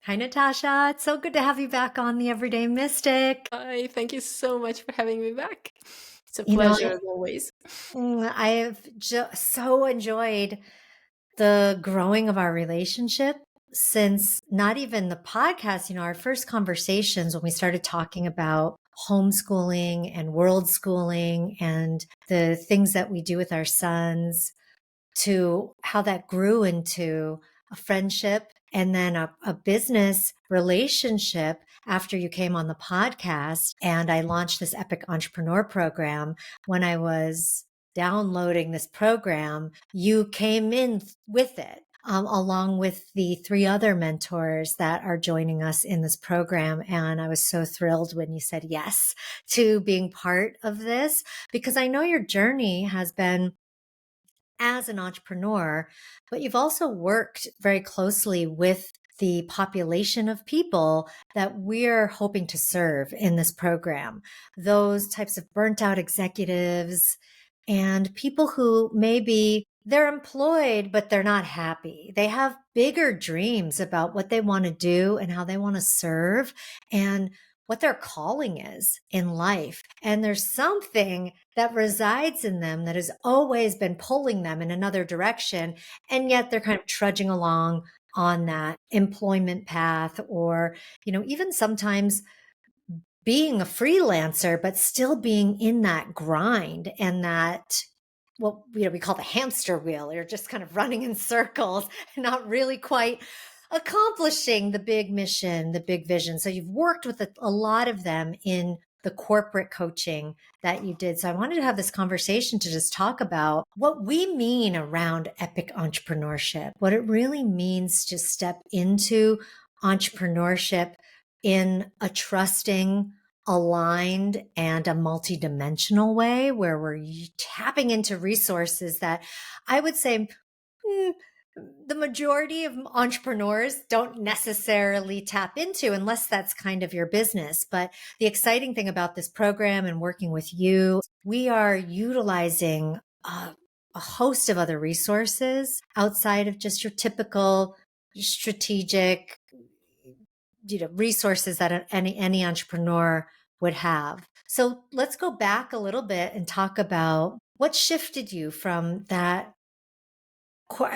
Hi, Natasha. It's so good to have you back on the Everyday Mystic. Hi, thank you so much for having me back. It's a You know, pleasure as always. I've so enjoyed the growing of our relationship since not even the podcast, our first conversations when we started talking about homeschooling and world schooling and the things that we do with our sons to how that grew into a friendship and then a business relationship after you came on the podcast. And I launched this Epic Entrepreneur Program. When I was downloading this program, you came in with it. Along with the three other mentors that are joining us in this program. And I was so thrilled when you said yes to being part of this because I know your journey has been as an entrepreneur, but you've also worked very closely with the population of people that we're hoping to serve in this program. Those types of burnt out executives and people who maybe they're employed, but they're not happy. They have bigger dreams about what they want to do and how they want to serve and what their calling is in life. And there's something that resides in them that has always been pulling them in another direction. And yet they're kind of trudging along on that employment path or, even sometimes being a freelancer, but still being in that grind and that what we call the hamster wheel. You're just kind of running in circles, not really quite accomplishing the big mission, the big vision. So you've worked with a lot of them in the corporate coaching that you did. So I wanted to have this conversation to just talk about what we mean around epic entrepreneurship, what it really means to step into entrepreneurship in a trusting, aligned, and a multidimensional way where we're tapping into resources that I would say the majority of entrepreneurs don't necessarily tap into unless that's kind of your business. But the exciting thing about this program and working with you, we are utilizing a host of other resources outside of just your typical strategic resources that any entrepreneur would have. So let's go back a little bit and talk about what shifted you from that,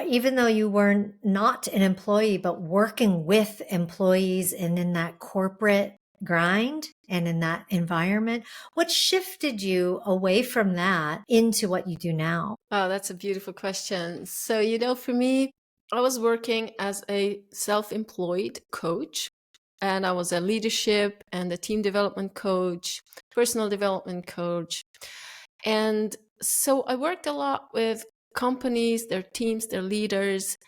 even though you were not an employee, but working with employees and in that corporate grind and in that environment, what shifted you away from that into what you do now? Oh, that's a beautiful question. So, for me, I was working as a self-employed coach, and I was a leadership and a team development coach, personal development coach. And so I worked a lot with companies, their teams, their leaders.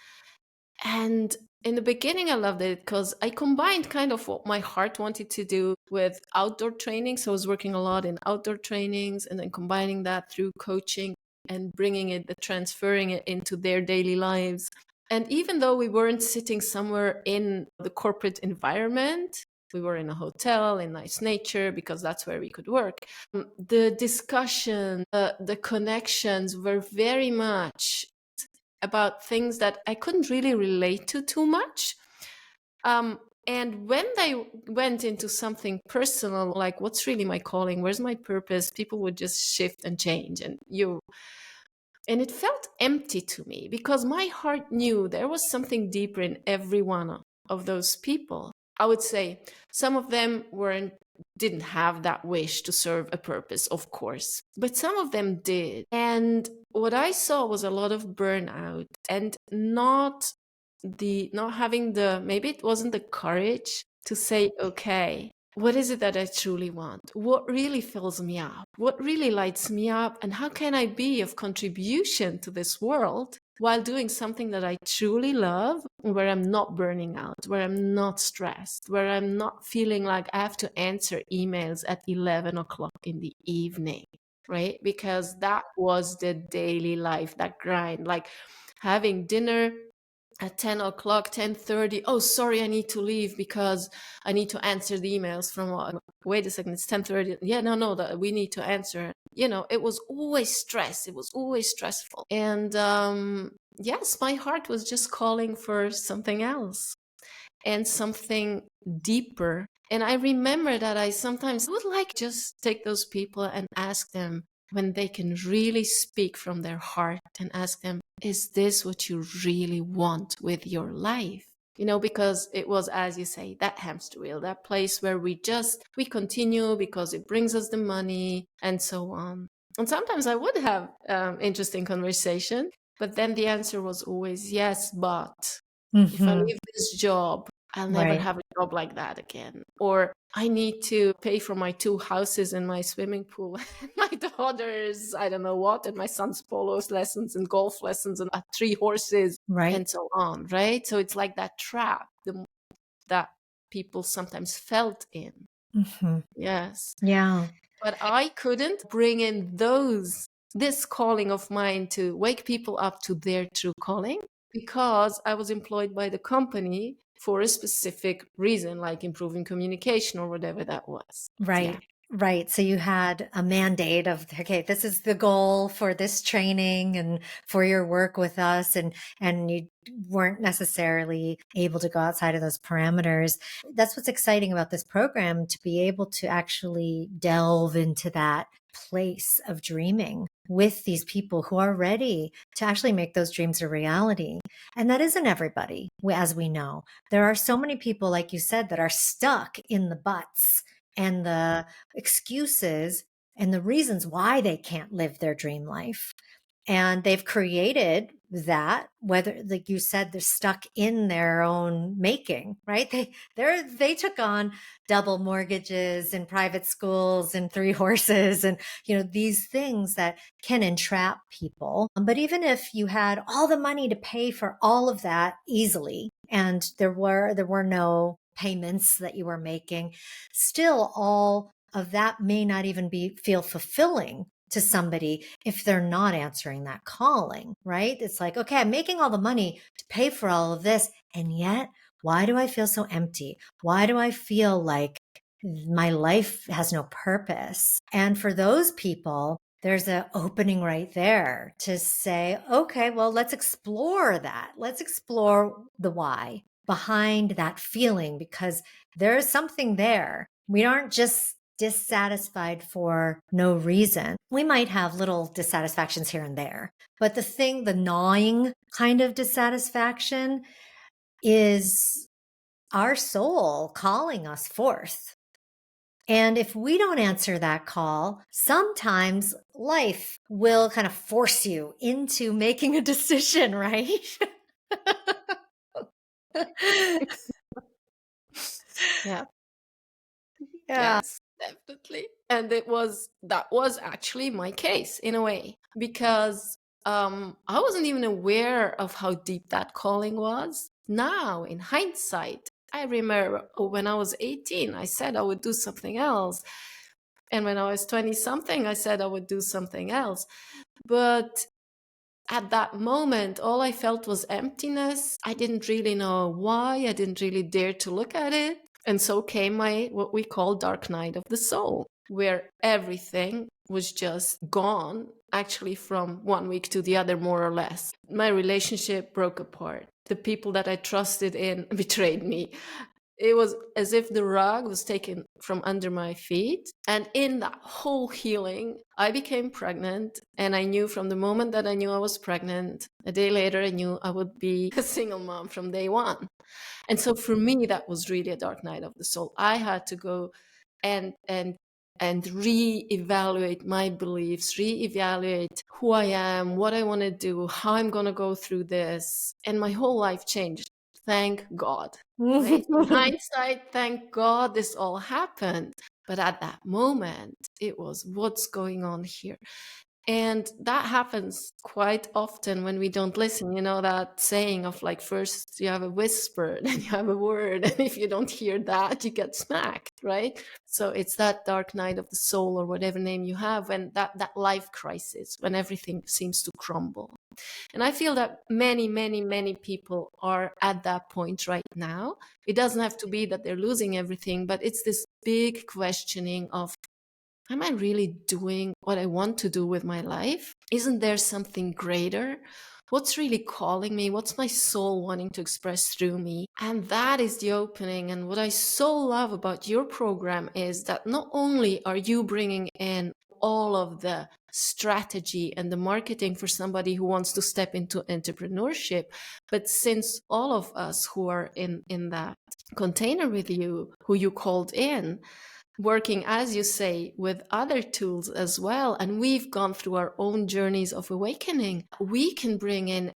And in the beginning, I loved it because I combined kind of what my heart wanted to do with outdoor training. So I was working a lot in outdoor trainings and then combining that through coaching and bringing it, transferring it into their daily lives. And even though we weren't sitting somewhere in the corporate environment, we were in a hotel in nice nature because that's where we could work. The discussion, the connections were very much about things that I couldn't really relate to too much. And when they went into something personal, like what's really my calling, where's my purpose, people would just shift and change. And it felt empty to me because my heart knew there was something deeper in every one of those people. I would say some of them didn't have that wish to serve a purpose, of course, but some of them did. And what I saw was a lot of burnout and not having maybe it wasn't the courage to say, okay, what is it that I truly want? What really fills me up? What really lights me up? And how can I be of contribution to this world while doing something that I truly love, where I'm not burning out, where I'm not stressed, where I'm not feeling like I have to answer emails at 11 o'clock in the evening, right? Because that was the daily life, that grind, like having dinner at 10 o'clock, 10:30. Oh, sorry, I need to leave because I need to answer the emails from, wait a second, it's 10:30. Yeah, no, we need to answer. It was always stress. It was always stressful. And yes, my heart was just calling for something else. and something deeper. And I remember that I sometimes would like just take those people and ask them, when they can really speak from their heart, and ask them, is this what you really want with your life? Because it was, as you say, that hamster wheel, that place where we continue because it brings us the money and so on. And sometimes I would have interesting conversation, but then the answer was always yes, but if I leave this job, I'll never have a job like that again. Or I need to pay for my 2 houses and my swimming pool and my daughter's, I don't know what, and my son's polo lessons and golf lessons and 3 horses and so on, right? So it's like that trap that people sometimes felt in. Yes. Yeah. But I couldn't bring in this calling of mine to wake people up to their true calling, because I was employed by the company for a specific reason, like improving communication or whatever that was. Right. Yeah. Right. So you had a mandate of, okay, this is the goal for this training and for your work with us. And you weren't necessarily able to go outside of those parameters. That's what's exciting about this program, to be able to actually delve into that place of dreaming with these people who are ready to actually make those dreams a reality. And that isn't everybody, as we know. There are so many people, like you said, that are stuck in the buts and the excuses and the reasons why they can't live their dream life. And they've created that, whether, like you said, they're stuck in their own making, right? They took on double mortgages and private schools and 3 horses and, these things that can entrap people. But even if you had all the money to pay for all of that easily, and there were no payments that you were making, still all of that may not even feel fulfilling to somebody if they're not answering that calling, right? It's like, okay, I'm making all the money to pay for all of this, and yet why do I feel so empty? Why do I feel like my life has no purpose? And for those people, there's an opening right there to say, okay, well, let's explore that. Let's explore the why behind that feeling, because there's something there. We aren't just dissatisfied for no reason. We might have little dissatisfactions here and there, but the gnawing kind of dissatisfaction is our soul calling us forth. And if we don't answer that call, sometimes life will kind of force you into making a decision, right? Yeah. Yeah. Yes, definitely. And that was actually my case in a way, because I wasn't even aware of how deep that calling was. Now, in hindsight, I remember when I was 18, I said I would do something else. And when I was 20 something, I said I would do something else. But at that moment, all I felt was emptiness. I didn't really know why. I didn't really dare to look at it. And so came what we call dark night of the soul, where everything was just gone, actually from one week to the other, more or less. My relationship broke apart. The people that I trusted in betrayed me. It was as if the rug was taken from under my feet. And in that whole healing, I became pregnant. And I knew from the moment that I knew I was pregnant, a day later, I knew I would be a single mom from day one. And so for me, that was really a dark night of the soul. I had to go and reevaluate my beliefs, reevaluate who I am, what I want to do, how I'm going to go through this. And my whole life changed. Thank God. Right? In hindsight, thank God this all happened. But at that moment, it was, what's going on here? And that happens quite often when we don't listen. That saying of like, first you have a whisper, then you have a word. And if you don't hear that, you get smacked, right? So it's that dark night of the soul, or whatever name you have, when that life crisis, when everything seems to crumble. And I feel that many, many, many people are at that point right now. It doesn't have to be that they're losing everything, but it's this big questioning of, am I really doing what I want to do with my life? Isn't there something greater? what's really calling me? What's my soul wanting to express through me? And that is the opening. And what I so love about your program is that not only are you bringing in all of the strategy and the marketing for somebody who wants to step into entrepreneurship, but since all of us who are in that container with you, who you called in, working, as you say, with other tools as well, and we've gone through our own journeys of awakening, we can bring in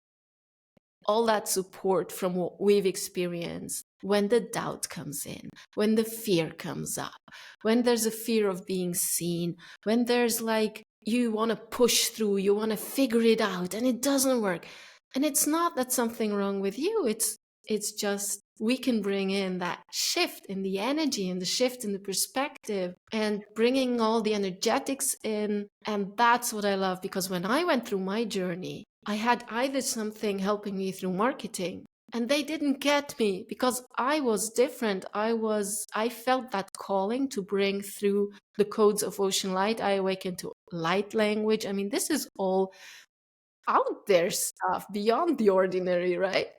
all that support from what we've experienced when the doubt comes in, when the fear comes up, when there's a fear of being seen, when there's like, you want to push through, you want to figure it out and it doesn't work. And it's not that something wrong with you. It's just we can bring in that shift in the energy and the shift in the perspective and bringing all the energetics in. And that's what I love, because when I went through my journey, I had either something helping me through marketing, and they didn't get me because I was different. I felt that calling to bring through the codes of ocean light. I awakened to light language. I mean, this is all out there stuff beyond the ordinary, right?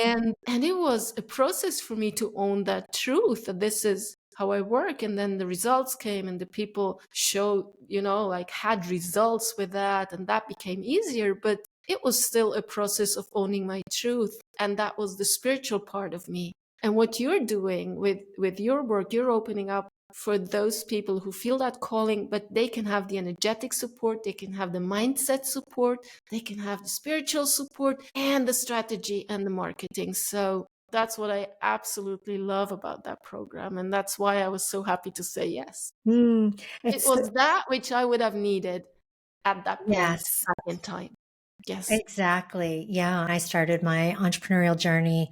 And it was a process for me to own that truth, that this is how I work. And then the results came and the people showed, like had results with that, and that became easier. But it was still a process of owning my truth. And that was the spiritual part of me. And what you're doing with your work, you're opening up for those people who feel that calling, but they can have the energetic support, they can have the mindset support, they can have the spiritual support and the strategy and the marketing. So that's what I absolutely love about that program. And that's why I was so happy to say yes. It It's was that which I would have needed at that point yes, back in time. Yes. exactly. Yeah. I started my entrepreneurial journey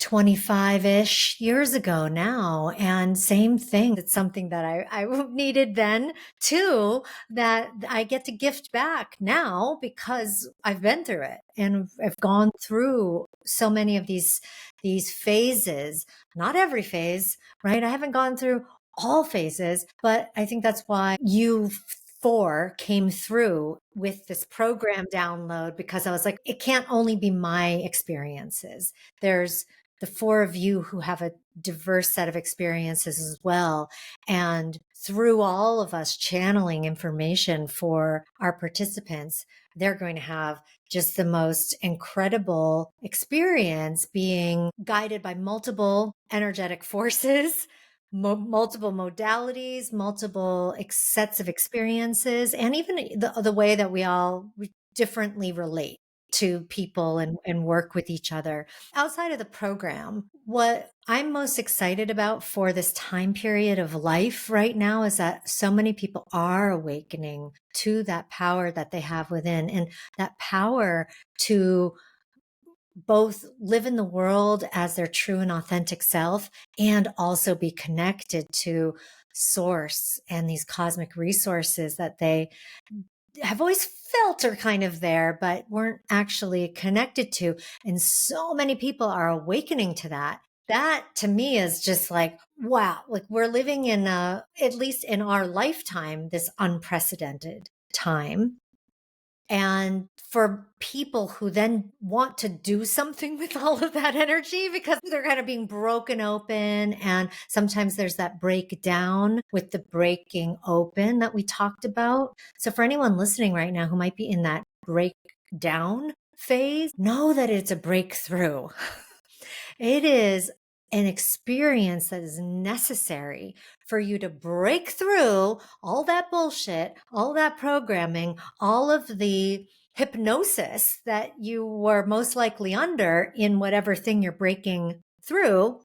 25-ish years ago now. And same thing. It's something that I needed then too, that I get to gift back now because I've been through it and I've gone through so many of these phases, not every phase, right? I haven't gone through all phases, but I think that's why you four came through with this program download, because I was like, it can't only be my experiences. There's the four of you who have a diverse set of experiences as well. And through all of us channeling information for our participants, they're going to have just the most incredible experience being guided by multiple energetic forces, multiple modalities, multiple sets of experiences, and even the way that we all differently relate to people and work with each other. Outside of the program, what I'm most excited about for this time period of life right now is that so many people are awakening to that power that they have within, and that power to both live in the world as their true and authentic self and also be connected to source and these cosmic resources that they have always felt are kind of there, but weren't actually connected to. And so many people are awakening to that. That to me is just like, wow, like we're living in at least in our lifetime, this unprecedented time. And for people who then want to do something with all of that energy because they're kind of being broken open. And sometimes there's that breakdown with the breaking open that we talked about. So for anyone listening right now who might be in that breakdown phase, know that it's a breakthrough. It is an experience that is necessary for you to break through all that bullshit, all that programming, all of the hypnosis that you were most likely under in whatever thing you're breaking through,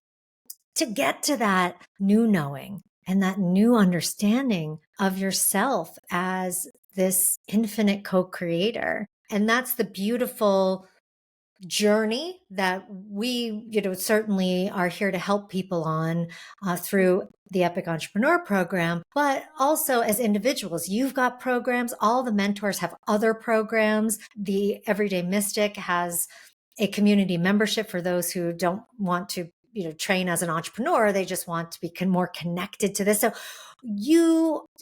to get to that new knowing and that new understanding of yourself as this infinite co-creator. And that's the beautiful journey that we, certainly are here to help people on through the Epic Entrepreneur Program, but also as individuals. You've got programs. All the mentors have other programs. The Everyday Mystic has a community membership for those who don't want to train as an entrepreneur. They just want to be more connected to this. So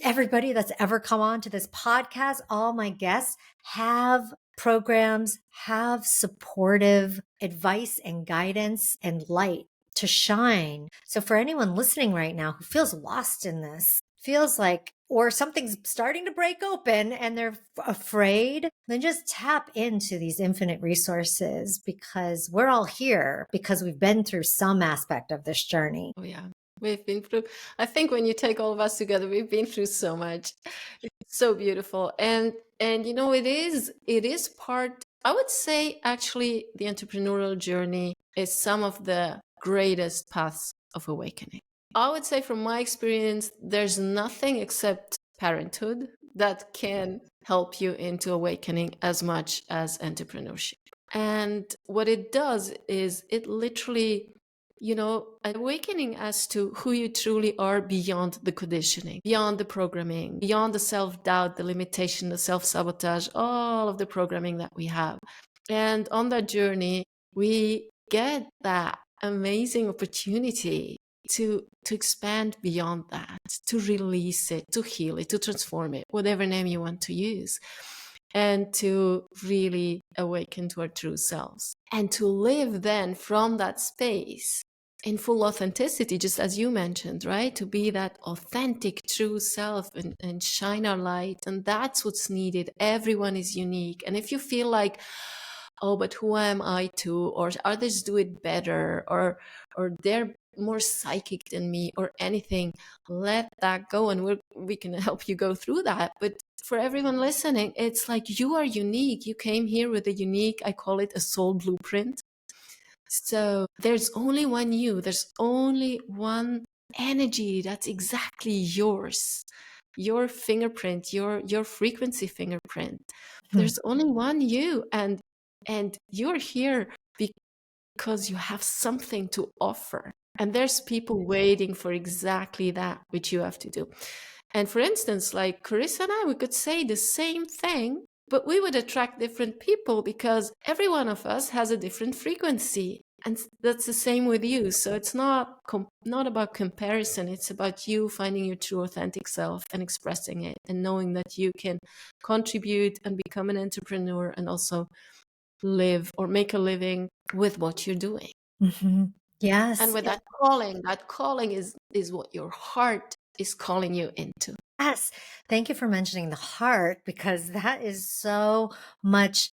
everybody that's ever come on to this podcast, all my guests have programs have supportive advice and guidance and light to shine. So for anyone listening right now who feels lost in this, feels like, or something's starting to break open and they're afraid, then just tap into these infinite resources, because we're all here because we've been through some aspect of this journey. Oh yeah, we've been through, I think when you take all of us together, we've been through so much. It's so beautiful. And it is part, I would say actually the entrepreneurial journey is some of the greatest paths of awakening. I would say from my experience, there's nothing except parenthood that can help you into awakening as much as entrepreneurship. And what it does is it literally, awakening as to who you truly are beyond the conditioning, beyond the programming, beyond the self-doubt, the limitation, the self-sabotage, all of the programming that we have. And on that journey, we get that amazing opportunity to expand beyond that, to release it, to heal it, to transform it, whatever name you want to use, and to really awaken to our true selves and to live then from that space in full authenticity, just as you mentioned, right? To be that authentic true self and shine our light. And that's what's needed. Everyone is unique. And if you feel like, oh, but who am I to, or others do it better, or they're more psychic than me or anything, let that go, and we can help you go through that. But for everyone listening, it's like you are unique. You came here with a unique, I call it a soul blueprint. So there's only one you, there's only one energy that's exactly yours, your fingerprint, your frequency fingerprint. There's only one you, and you're here because you have something to offer. And there's people waiting for exactly that, which you have to do. And for instance, like Corissa and I, we could say the same thing, but we would attract different people because every one of us has a different frequency. And that's the same with you. So it's not about comparison. It's about you finding your true authentic self and expressing it and knowing that you can contribute and become an entrepreneur and also live or make a living with what you're doing. Mm-hmm. Yes. And with that calling is what your heart is calling you into. Yes. Thank you for mentioning the heart, because that is so much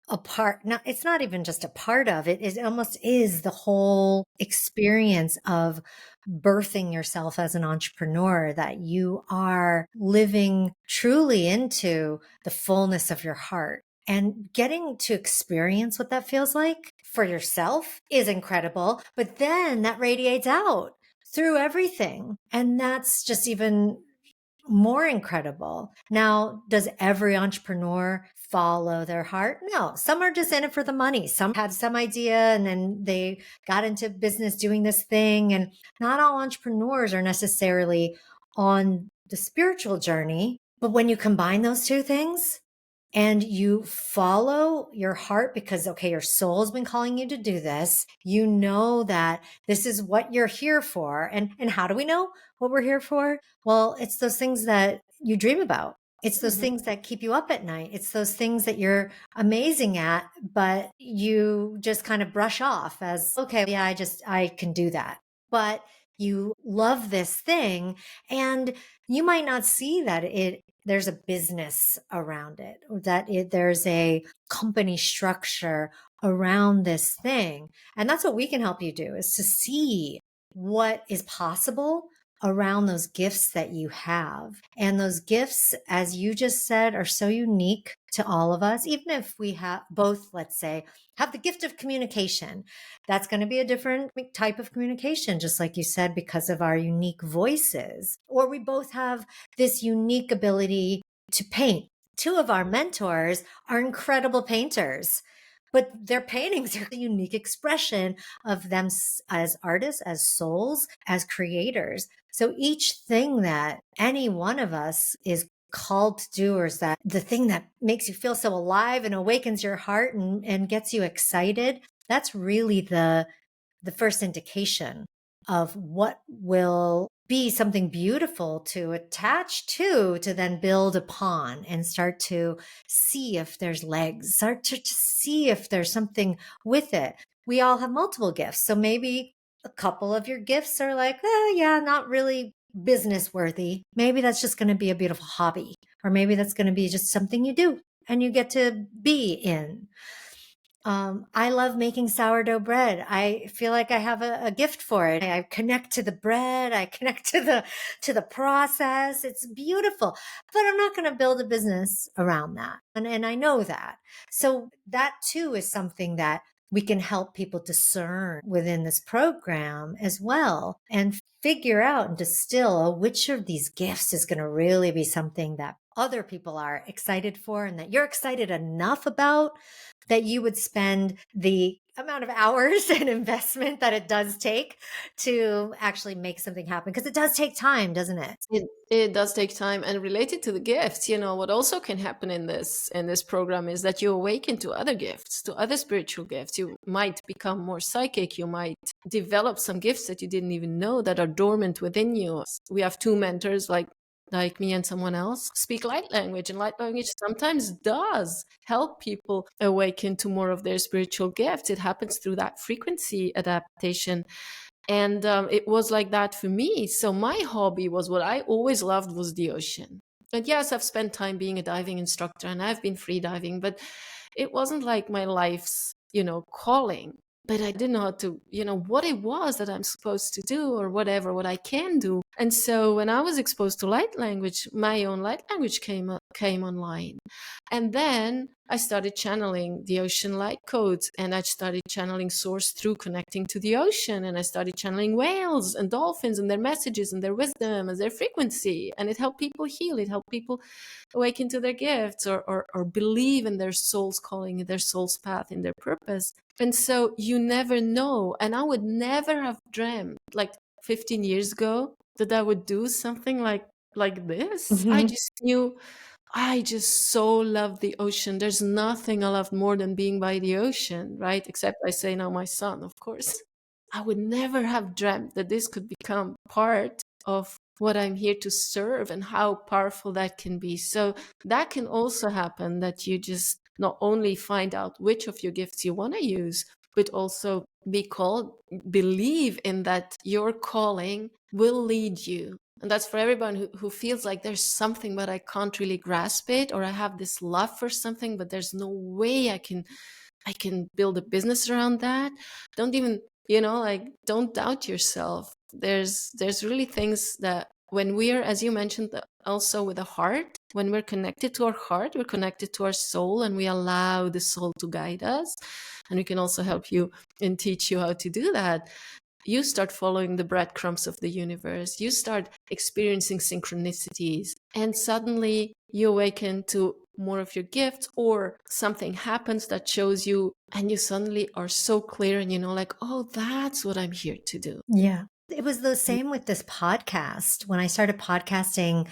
a part. Now, it's not even just a part of it. It almost is the whole experience of birthing yourself as an entrepreneur, that you are living truly into the fullness of your heart. And getting to experience what that feels like for yourself is incredible. But then that radiates out through everything. And that's just even more incredible. Now, does every entrepreneur follow their heart? No, some are just in it for the money. Some had some idea and then they got into business doing this thing. And not all entrepreneurs are necessarily on the spiritual journey. But when you combine those two things, and you follow your heart because, okay, your soul's been calling you to do this. You know that this is what you're here for. And how do we know what we're here for? Well, it's those things that you dream about. It's those things that keep you up at night. It's those things that you're amazing at, but you just kind of brush off as, okay, yeah, I can do that. But you love this thing, and you might not see that there's a business around it, or that there's a company structure around this thing. And that's what we can help you do, is to see what is possible around those gifts that you have. And those gifts, as you just said, are so unique to all of us. Even if we have both, let's say, have the gift of communication, that's going to be a different type of communication, just like you said, because of our unique voices. Or we both have this unique ability to paint. Two of our mentors are incredible painters, but their paintings are a unique expression of them as artists, as souls, as creators. So each thing that any one of us is called to do, or is that the thing that makes you feel so alive and awakens your heart and gets you excited, that's really the first indication of what will be something beautiful to attach to then build upon and start to see if there's legs, start to see if there's something with it. We all have multiple gifts. So maybe a couple of your gifts are like, yeah, not really business worthy. Maybe that's just going to be a beautiful hobby, or maybe that's going to be just something you do and you get to be in. I love making sourdough bread. I feel like I have a gift for it. I connect to the bread. I connect to the process. It's beautiful, but I'm not going to build a business around that. And I know that. So that too is something that we can help people discern within this program as well, and figure out and distill which of these gifts is going to really be something that other people are excited for and that you're excited enough about that you would spend the amount of hours and investment that it does take to actually make something happen. Because it does take time, doesn't it? It does take time. And related to the gifts, what also can happen in this program is that you awaken to other gifts, to other spiritual gifts. You might become more psychic. You might develop some gifts that you didn't even know that are dormant within you. We have two mentors, like me and someone else, speak light language, and light language sometimes does help people awaken to more of their spiritual gifts. It happens through that frequency adaptation. And it was like that for me. So my hobby was, what I always loved was the ocean. And yes, I've spent time being a diving instructor and I've been free diving, but it wasn't like my life's, calling. But I didn't know how to, what it was that I'm supposed to do, or whatever, what I can do. And so when I was exposed to light language, my own light language came online. And then I started channeling the ocean light codes, and I started channeling source through connecting to the ocean. And I started channeling whales and dolphins and their messages and their wisdom and their frequency. And it helped people heal. It helped people awaken to their gifts, or believe in their soul's calling, in their soul's path, in their purpose. And so you never know. And I would never have dreamt, like 15 years ago, that I would do something like this. Mm-hmm. I just knew, I just so love the ocean. There's nothing I love more than being by the ocean, right? Except I say now my son, of course. I would never have dreamt that this could become part of what I'm here to serve, and how powerful that can be. So that can also happen, that you just not only find out which of your gifts you want to use, but also believe in that your calling will lead you. And that's for everyone who feels like there's something, but I can't really grasp it, or I have this love for something, but there's no way I can build a business around that. Don't even, don't doubt yourself. There's really things that, when we're, as you mentioned, also with the heart, when we're connected to our heart, we're connected to our soul, and we allow the soul to guide us. And we can also help you and teach you how to do that. You start following the breadcrumbs of the universe. You start experiencing synchronicities, and suddenly you awaken to more of your gifts, or something happens that shows you, and you suddenly are so clear, and like, oh, that's what I'm here to do. Yeah. It was the same with this podcast. When I started podcasting,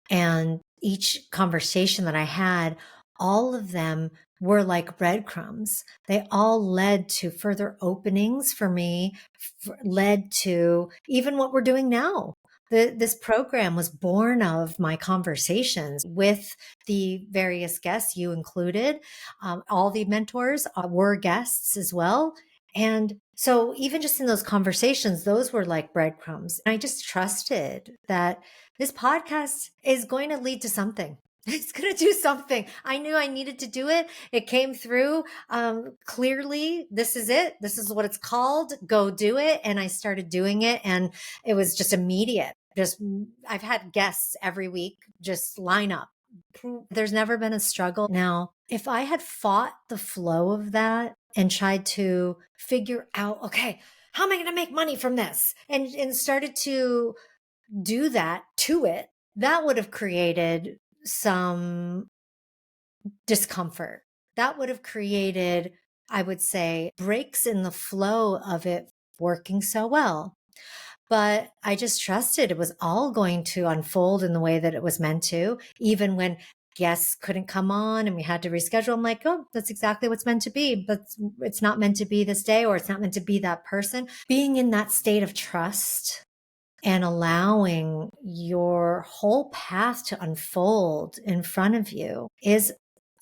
and each conversation that I had, all of them were like breadcrumbs. They all led to further openings for me, led to even what we're doing now. This program was born of my conversations with the various guests, you included. All the mentors were guests as well. And so even just in those conversations, those were like breadcrumbs. I just trusted that this podcast is going to lead to something. It's going to do something. I knew I needed to do it. It came through clearly. This is it. This is what it's called. Go do it. And I started doing it, and it was just immediate. I've had guests every week just line up. There's never been a struggle. Now, if I had fought the flow of that and tried to figure out, okay, how am I going to make money from this? And started to do that to it, that would have created some discomfort. That would have created, I would say, breaks in the flow of it working so well. But I just trusted it was all going to unfold in the way that it was meant to, even when guests couldn't come on and we had to reschedule. I'm like, oh, that's exactly what's meant to be, but it's not meant to be this day, or it's not meant to be that person. Being in that state of trust and allowing your whole path to unfold in front of you is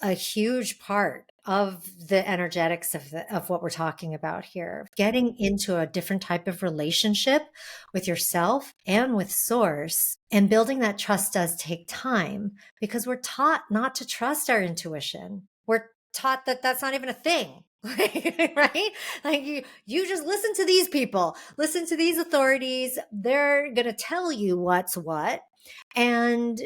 a huge part of the energetics of what we're talking about here. Getting into a different type of relationship with yourself and with source, and building that trust does take time, because we're taught not to trust our intuition. We're taught that that's not even a thing. Right? Like you just listen to these people, listen to these authorities. They're going to tell you what's what. And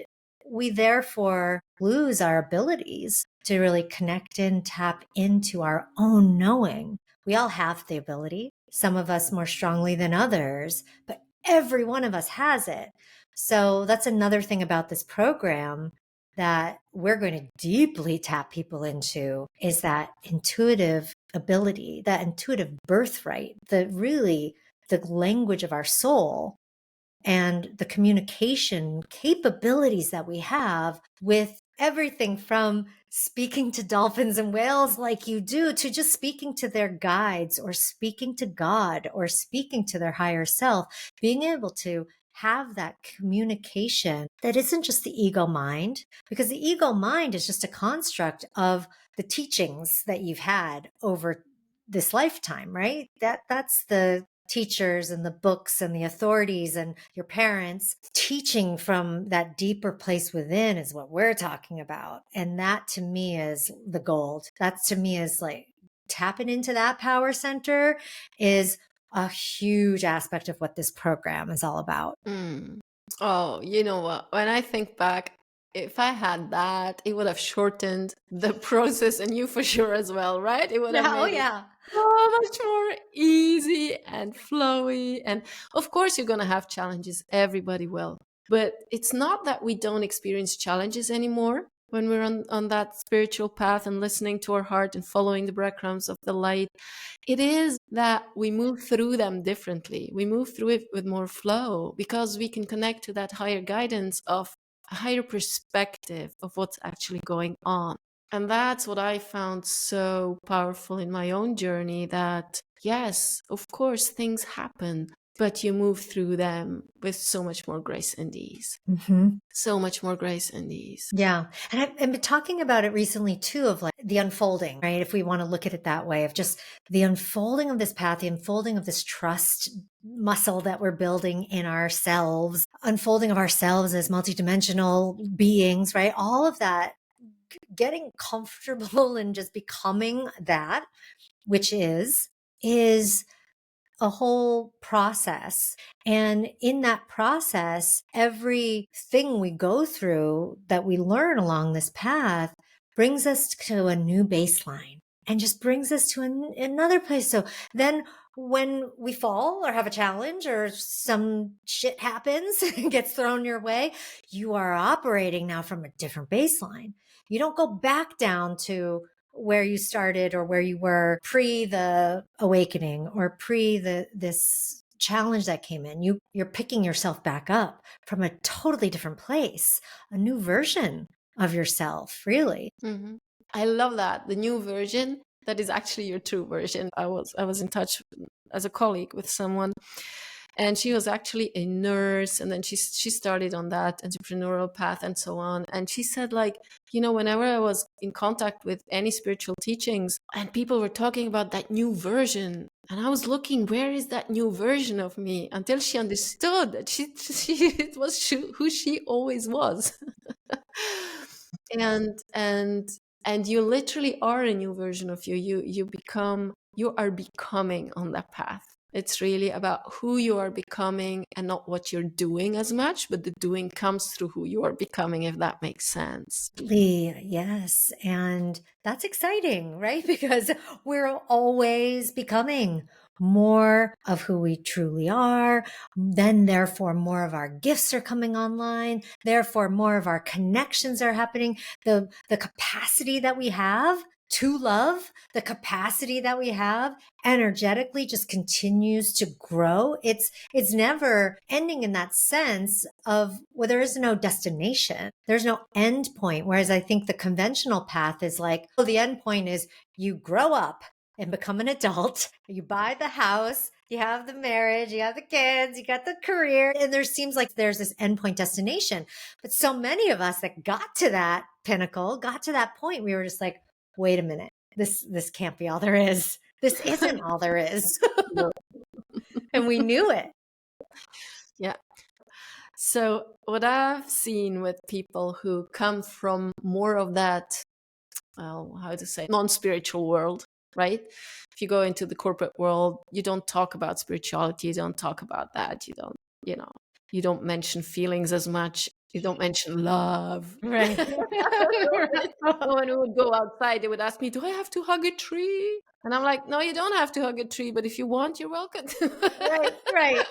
we therefore lose our abilities to really connect and tap into our own knowing. We all have the ability, some of us more strongly than others, but every one of us has it. So that's another thing about this program that we're going to deeply tap people into, is that intuitive ability, that intuitive birthright, the language of our soul, and the communication capabilities that we have with everything from speaking to dolphins and whales like you do, to just speaking to their guides, or speaking to God, or speaking to their higher self. Being able to have that communication that isn't just the ego mind, because the ego mind is just a construct of the teachings that you've had over this lifetime, right? That's the teachers and the books and the authorities and your parents. Teaching from that deeper place within is what we're talking about. And that to me is the gold. That to me is like tapping into that power center is a huge aspect of what this program is all about. Mm. Oh, you know what? When I think back, if I had that, it would have shortened the process, and you for sure as well, right? It would have Yeah, oh made it yeah. so much more easy and flowy. And of course, you're going to have challenges. Everybody will. But it's not that we don't experience challenges anymore when we're on that spiritual path and listening to our heart and following the breadcrumbs of the light. It is that we move through them differently. We move through it with more flow, because we can connect to that higher guidance of a higher perspective of what's actually going on. And that's what I found so powerful in my own journey, that yes, of course, things happen, but you move through them with so much more grace and ease. Mm-hmm. So much more grace and ease. Yeah. And I've been talking about it recently too, of like the unfolding, right? If we want to look at it that way, of just the unfolding of this path, the unfolding of this trust muscle that we're building in ourselves, unfolding of ourselves as multidimensional beings, right? All of that, getting comfortable and just becoming that, which is a whole process. And in that process, everything we go through that we learn along this path brings us to a new baseline, and just brings us to another place. So then when we fall or have a challenge or some shit happens and gets thrown your way, you are operating now from a different baseline. You don't go back down to where you started or where you were pre the awakening or pre this challenge that came in. You're picking yourself back up from a totally different place, a new version of yourself, really. Mm-hmm. I love that. The new version, that is actually your true version. I was in touch as a colleague with someone, and she was actually a nurse, and then she started on that entrepreneurial path and so on. And she said, like, whenever I was in contact with any spiritual teachings and people were talking about that new version, and I was looking, where is that new version of me, until she understood that it was who she always was. and you literally are a new version of you. You are becoming on that path. It's really about who you are becoming, and not what you're doing as much, but the doing comes through who you are becoming, if that makes sense. Yes. And that's exciting, right? Because we're always becoming more of who we truly are. Then, therefore, more of our gifts are coming online. Therefore, more of our connections are happening. The capacity that we have to love, the capacity that we have energetically just continues to grow. It's never ending in that sense of, well, there is no destination. There's no end point. Whereas I think the conventional path is like, oh, the end point is you grow up and become an adult, you buy the house, you have the marriage, you have the kids, you got the career, and there seems like there's this endpoint destination. But so many of us that got to that pinnacle, got to that point, we were just like, wait a minute, this can't be all there is. This isn't all there is. And we knew it. Yeah. So what I've seen with people who come from more of that, well, how to say, non-spiritual world, right? If you go into the corporate world, you don't talk about spirituality, you don't talk about that, you don't mention feelings as much, you don't mention love. Right. When we would go outside, they would ask me, do I have to hug a tree? And I'm like, no, you don't have to hug a tree, but if you want, you're welcome. Right.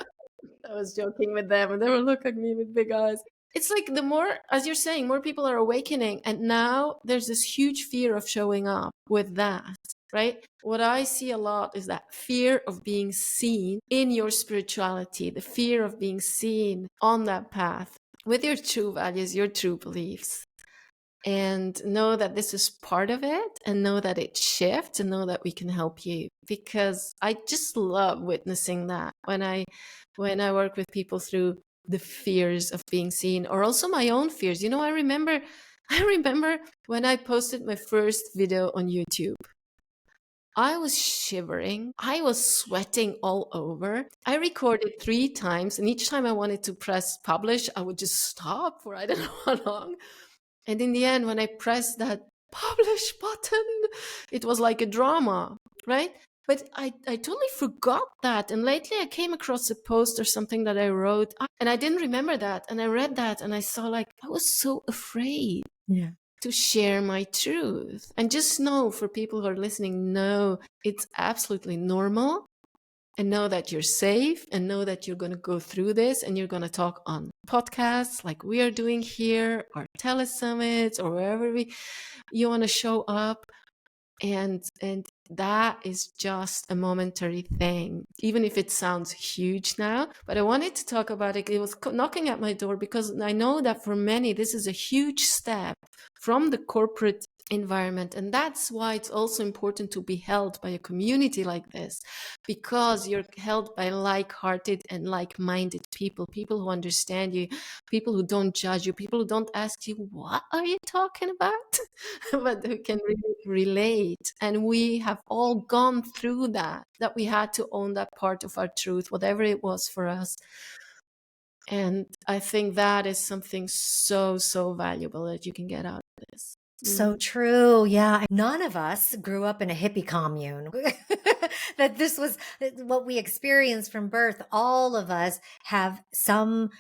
I was joking with them, and they were looking at me with big eyes. It's like the more, as you're saying, more people are awakening. And now there's this huge fear of showing up with that, right? What I see a lot is that fear of being seen in your spirituality, the fear of being seen on that path with your true values, your true beliefs. And know that this is part of it, and know that it shifts, and know that we can help you. Because I just love witnessing that when I work with people through the fears of being seen, or also my own fears. I remember when I posted my first video on YouTube. I was shivering. I was sweating all over. I recorded 3 times, and each time I wanted to press publish, I would just stop for I don't know how long. And in the end, when I pressed that publish button, it was like a drama, right? But I totally forgot that. And lately I came across a post or something that I wrote, and I didn't remember that. And I read that and I saw, like, I was so afraid to share my truth. And just know, for people who are listening, know it's absolutely normal. And know that you're safe, and know that you're going to go through this, and you're going to talk on podcasts like we are doing here, or telesummits, or wherever you want to show up. And that is just a momentary thing, even if it sounds huge now. But I wanted to talk about it. It was knocking at my door because I know that for many, this is a huge step from the corporate environment. And that's why it's also important to be held by a community like this, because you're held by like-hearted and like-minded people who understand you, people who don't judge you, people who don't ask you, what are you talking about? But who can really relate. And we have all gone through that we had to own that part of our truth, whatever it was for us. And I think that is something so, so valuable that you can get out of this. So true. Yeah. None of us grew up in a hippie commune. That this was what we experienced from birth. All of us have some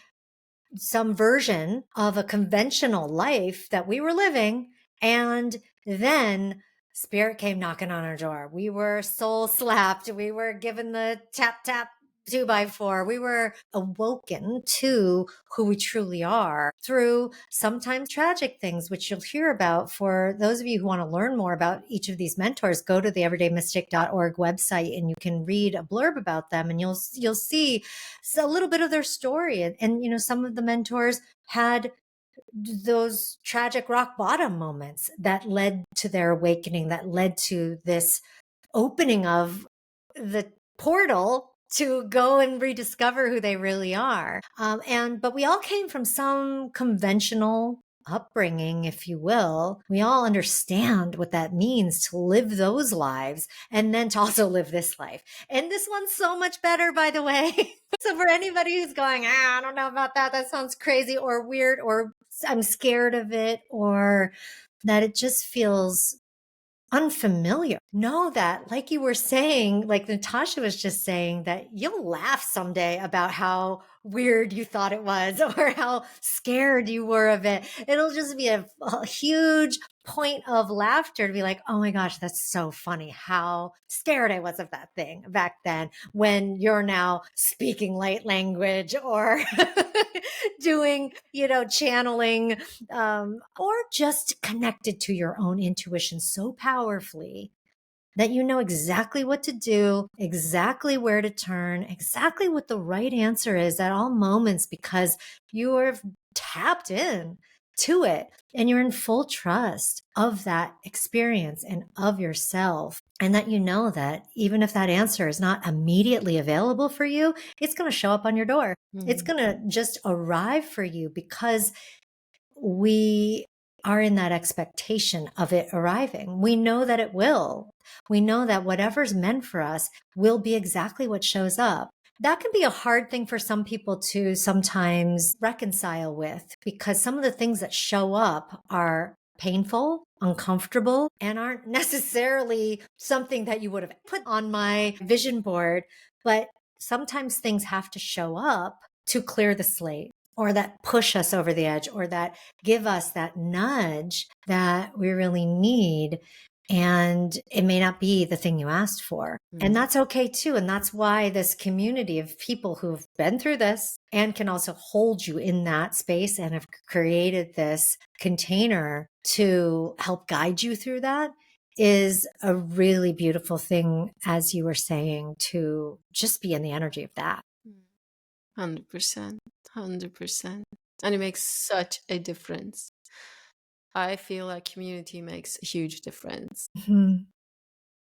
version of a conventional life that we were living. And then spirit came knocking on our door. We were soul slapped. We were given the tap, tap, 2x4. We were awoken to who we truly are through sometimes tragic things, which you'll hear about. For those of you who want to learn more about each of these mentors, go to the everydaymystic.org website and you can read a blurb about them, and you'll see a little bit of their story. And some of the mentors had those tragic rock bottom moments that led to their awakening, that led to this opening of the portal to go and rediscover who they really are. But we all came from some conventional upbringing, if you will. We all understand what that means to live those lives and then to also live this life. And this one's so much better, by the way. So for anybody who's going, I don't know about that, that sounds crazy or weird, or I'm scared of it, or that it just feels unfamiliar. Know that, like you were saying, like Natasha was just saying, that you'll laugh someday about how weird you thought it was or how scared you were of it. It'll just be a huge point of laughter to be like, oh my gosh, that's so funny how scared I was of that thing back then, when you're now speaking light language or doing, channeling, or just connected to your own intuition so powerfully that you know exactly what to do, exactly where to turn, exactly what the right answer is at all moments, because you are tapped in to it and you're in full trust of that experience and of yourself. And that you know that even if that answer is not immediately available for you, it's going to show up on your door. It's going to just arrive for you because we are in that expectation of it arriving. We know that it will. We know that whatever's meant for us will be exactly what shows up. That can be a hard thing for some people to sometimes reconcile with, because some of the things that show up are painful, uncomfortable, and aren't necessarily something that you would have put on my vision board. But sometimes things have to show up to clear the slate, or that push us over the edge, or that give us that nudge that we really need. And it may not be the thing you asked for. And that's okay too. And that's why this community of people who've been through this and can also hold you in that space and have created this container to help guide you through that is a really beautiful thing, as you were saying, to just be in the energy of that. 100%. 100%. And it makes such a difference. I feel like community makes a huge difference.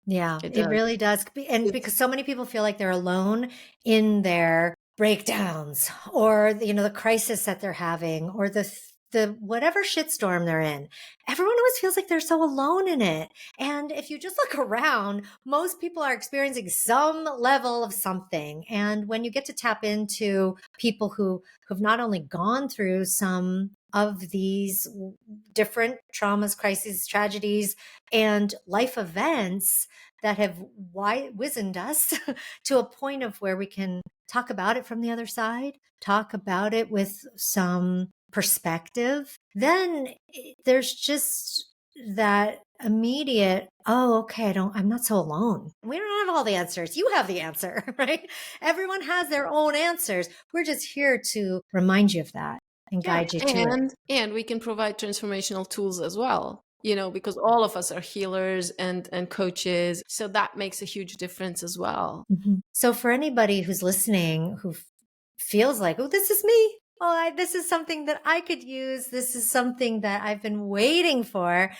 Yeah, It it does. really does. And because so many people feel like they're alone in their breakdowns, or, the crisis that they're having, or the whatever shitstorm they're in. Everyone always feels like they're so alone in it. And if you just look around, most people are experiencing some level of something. And when you get to tap into people who've not only gone through some of these different traumas, crises, tragedies, and life events that have wizened us to a point of where we can talk about it from the other side, talk about it with some perspective, then there's just that immediate, oh, okay, I'm not so alone. We don't have all the answers. You have the answer, right? Everyone has their own answers. We're just here to remind you of that and guide you to it. And we can provide transformational tools as well, because all of us are healers and coaches. So that makes a huge difference as well. So for anybody who's listening who feels like, oh, this is me. Oh, this is something that I could use. This is something that I've been waiting for.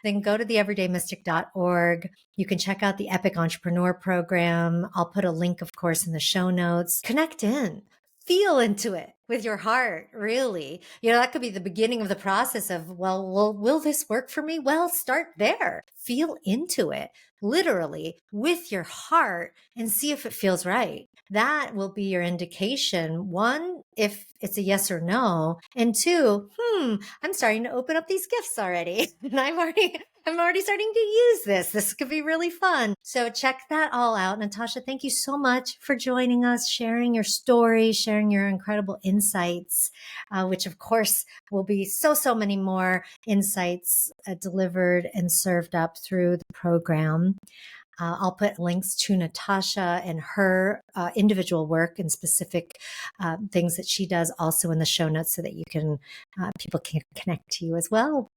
Then go to theeverydaymystic.org. You can check out the Epic Entrepreneur Program. I'll put a link, of course, in the show notes. Connect in. Feel into it with your heart, really. That could be the beginning of the process of, well, will this work for me? Well, start there. Feel into it, literally, with your heart, and see if it feels right. That will be your indication. One, if it's a yes or no. And two, I'm starting to open up these gifts already. And I'm already starting to use this. This could be really fun. So check that all out. Natasha, thank you so much for joining us, sharing your story, sharing your incredible insights, which of course will be so many more insights delivered and served up through the program. I'll put links to Natasha and her individual work and specific things that she does also in the show notes, so that people can connect to you as well.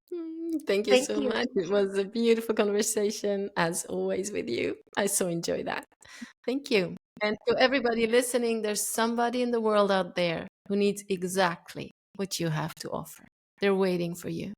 Thank you so much. It was a beautiful conversation, as always, with you. I so enjoy that. Thank you. And to everybody listening, there's somebody in the world out there who needs exactly what you have to offer. They're waiting for you.